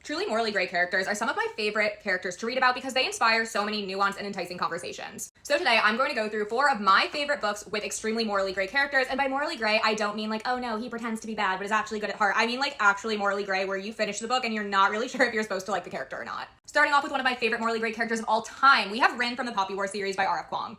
Truly morally gray characters are some of my favorite characters to read about because they inspire so many nuanced and enticing conversations. So today I'm going to go through 4 of my favorite books with extremely morally gray characters, and by morally gray I don't mean like, oh no, he pretends to be bad but is actually good at heart. I mean like actually morally gray where you finish the book and you're not really sure if you're supposed to like the character or not. Starting off with one of my favorite morally gray characters of all time, we have Rin from the Poppy War series by R.F. Kuang.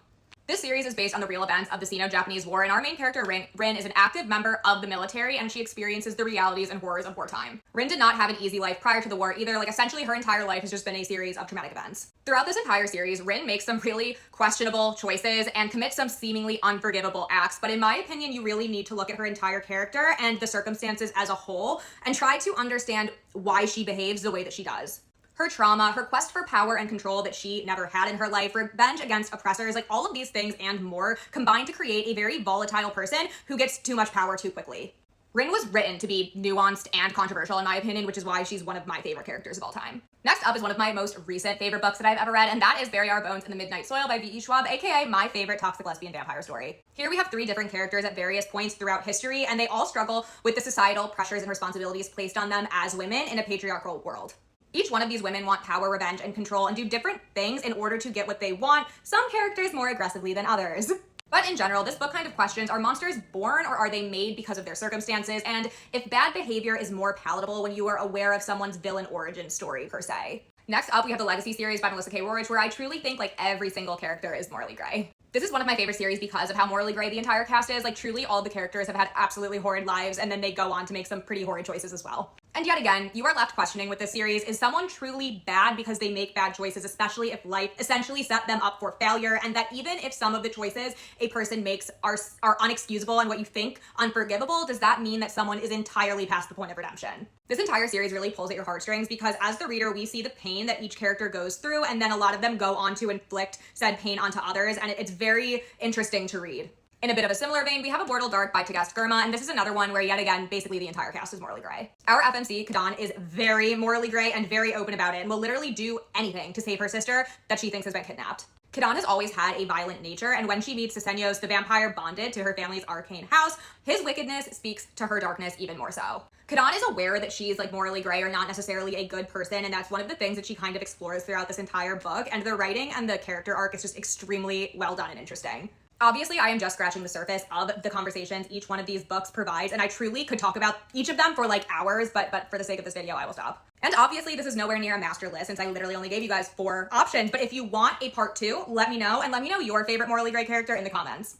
This series is based on the real events of the Sino-Japanese War, and our main character, Rin, is an active member of the military, and she experiences the realities and horrors of wartime. Rin did not have an easy life prior to the war either, like essentially her entire life has just been a series of traumatic events. Throughout this entire series, Rin makes some really questionable choices and commits some seemingly unforgivable acts, but in my opinion, you really need to look at her entire character and the circumstances as a whole, and try to understand why she behaves the way that she does. Her trauma, her quest for power and control that she never had in her life, revenge against oppressors, like all of these things and more combine to create a very volatile person who gets too much power too quickly. Rin was written to be nuanced and controversial in my opinion, which is why she's one of my favorite characters of all time. Next up is one of my most recent favorite books that I've ever read, and that is Bry Bones and the Midnight Soil by V.E. Schwab, aka my favorite toxic lesbian vampire story. Here we have 3 different characters at various points throughout history, and they all struggle with the societal pressures and responsibilities placed on them as women in a patriarchal world. Each one of these women want power, revenge, and control and do different things in order to get what they want, some characters more aggressively than others. But in general, this book kind of questions, are monsters born or are they made because of their circumstances? And if bad behavior is more palatable when you are aware of someone's villain origin story, per se. Next up, we have the Legacy series by Melissa K. Routledge, where I truly think like every single character is morally gray. This is one of my favorite series because of how morally gray the entire cast is. Like truly all the characters have had absolutely horrid lives, and then they go on to make some pretty horrid choices as well. And yet again, you are left questioning with this series, is someone truly bad because they make bad choices, especially if life essentially set them up for failure, and that even if some of the choices a person makes are unexcusable and what you think unforgivable, does that mean that someone is entirely past the point of redemption? This entire series really pulls at your heartstrings because as the reader, we see the pain that each character goes through, and then a lot of them go on to inflict said pain onto others, and it's very interesting to read. In a bit of a similar vein, we have a Bortal Dark by Tagaste Girma, and this is another one where yet again, basically the entire cast is morally gray. Our FMC, Kadan, is very morally gray and very open about it and will literally do anything to save her sister that she thinks has been kidnapped. Kadan has always had a violent nature, and when she meets Seseños, the vampire bonded to her family's arcane house, his wickedness speaks to her darkness even more so. Kadan is aware that she's like morally gray or not necessarily a good person, and that's one of the things that she kind of explores throughout this entire book, and the writing and the character arc is just extremely well done and interesting. Obviously, I am just scratching the surface of the conversations each one of these books provides, and I truly could talk about each of them for like hours, but for the sake of this video, I will stop. And obviously, this is nowhere near a master list since I literally only gave you guys 4 options, but if you want a part 2, let me know, and let me know your favorite morally gray character in the comments.